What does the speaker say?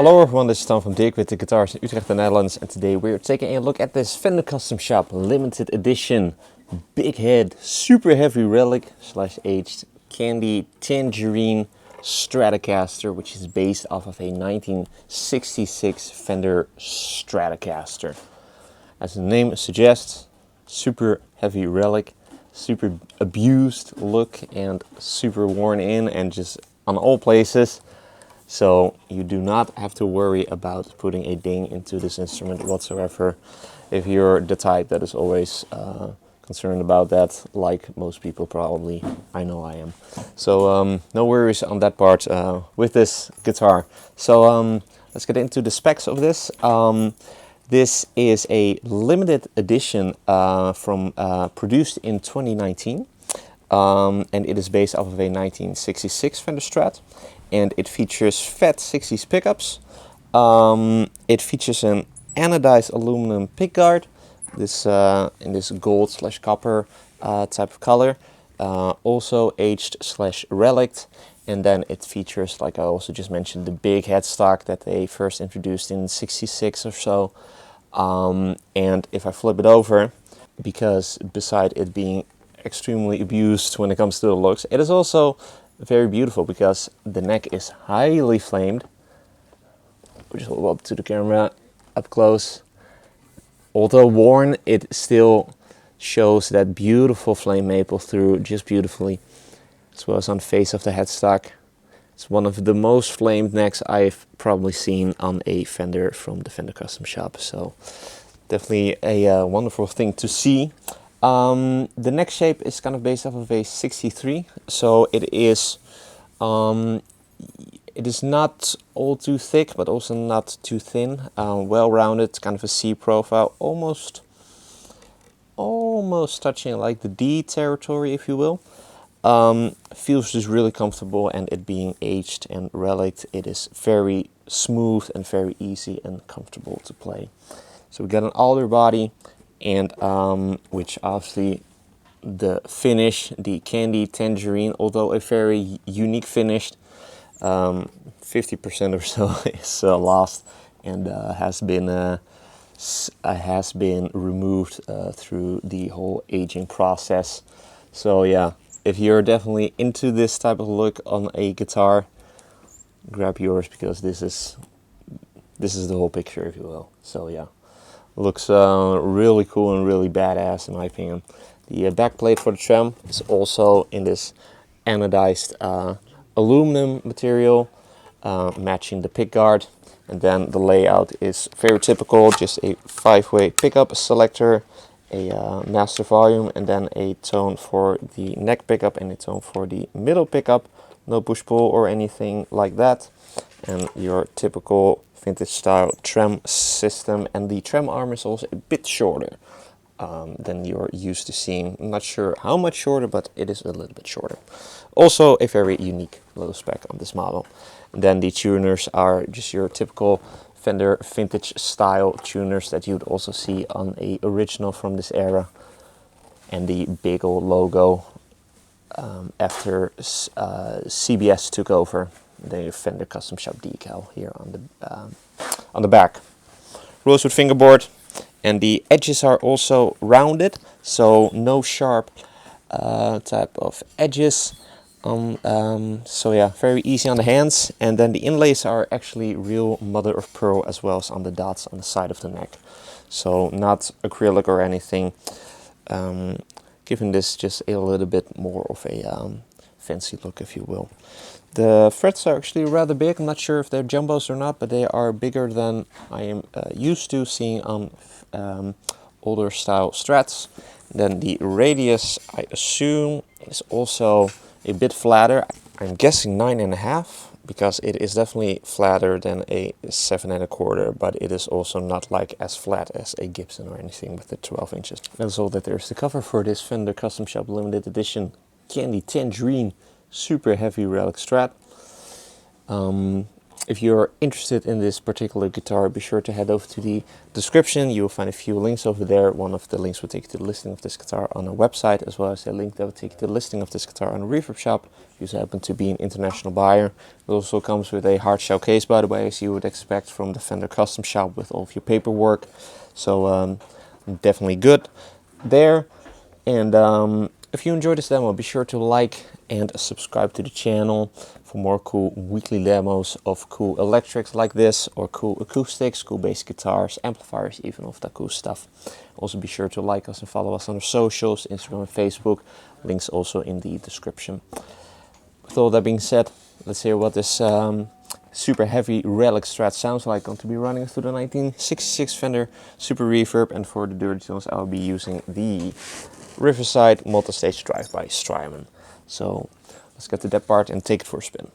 Hello everyone, this is Tom from Dirk Witte Guitars in Utrecht, the Netherlands, and today we're taking a look at this Fender Custom Shop limited edition big head super heavy relic / aged candy Tangerine Stratocaster, which is based off of a 1966 Fender Stratocaster. As the name suggests, super heavy relic, super abused look and super worn in and just on all places. So you do not have to worry about putting a ding into this instrument whatsoever if you're the type that is always concerned about that, like most people probably. I know I am. So no worries on that part with this guitar. So let's get into the specs of this. This is a limited edition produced in 2019. And it is based off of a 1966 Fender Strat, and it features fat 60s pickups. It features an anodized aluminum pickguard, this in this gold / copper type of color, also aged / relic, and then it features, like I also just mentioned, the big headstock that they first introduced in '66 or so. And if I flip it over, because beside it being extremely abused when it comes to the looks, it is also very beautiful because the neck is highly flamed. We'll just hold up to the camera up close. Although worn, it still shows that beautiful flame maple through just beautifully, as well as on the face of the headstock. It's one of the most flamed necks I've probably seen on a Fender from the Fender Custom Shop, so definitely a wonderful thing to see. The neck shape is kind of based off of a 63, so it is not all too thick, but also not too thin. Well-rounded, kind of a C profile, almost touching like the D territory, if you will. Feels just really comfortable, and it being aged and relic, it is very smooth and very easy and comfortable to play. So we got an alder body, and which obviously the finish, the candy Tangerine, although a very unique finish, 50% or so is lost and has been removed through the whole aging process. So yeah, if you're definitely into this type of look on a guitar, grab yours, because this is the whole picture, if you will. So yeah. Looks really cool and really badass, in my opinion. The back plate for the trem is also in this anodized aluminum material, matching the pickguard. And then the layout is very typical, just a 5-way pickup selector, a master volume, and then a tone for the neck pickup and a tone for the middle pickup. No push-pull or anything like that. And your typical vintage style trem system, and the trem arm is also a bit shorter than you're used to seeing. I'm not sure how much shorter, but it is a little bit shorter. Also a very unique low spec on this model. And then the tuners are just your typical Fender vintage style tuners that you'd also see on a original from this era, and the big old logo after CBS took over, the Fender Custom Shop decal here on the back. Rosewood fingerboard, and the edges are also rounded, so no sharp type of edges. So yeah, very easy on the hands. And then the inlays are actually real mother of pearl, as well as on the dots on the side of the neck. So not acrylic or anything, giving this just a little bit more of a fancy look, if you will. The frets are actually rather big. I'm not sure if they're jumbos or not, but they are bigger than I am used to seeing on older style Strats. Then the radius, I assume, is also a bit flatter. I'm guessing 9.5, because it is definitely flatter than a 7.25, but it is also not like as flat as a Gibson or anything with the 12 inches. That's all that there's to cover for this Fender Custom Shop limited edition candy Tangerine super heavy relic Strat. If you're interested in this particular guitar, be sure to head over to the description. You will find a few links over there. One of the links will take you to the listing of this guitar on our website, as well as a link that will take you to the listing of this guitar on a reverb shop. If you happen to be an international buyer. It also comes with a hard shell case, by the way, as you would expect from the Fender custom shop, with all of your paperwork. So definitely good there. And if you enjoyed this demo, be sure to like and subscribe to the channel for more cool weekly demos of cool electrics like this, or cool acoustics, cool bass guitars, amplifiers, even of that cool stuff. Also be sure to like us and follow us on our socials, Instagram and Facebook. Links also in the description. With all that being said, let's hear what this super heavy Relic Strat sounds like. Going to be running through the 1966 Fender Super Reverb, and for the dirty tones I'll be using the Riverside Multi-Stage Drive by Strymon. So let's get to that part and take it for a spin.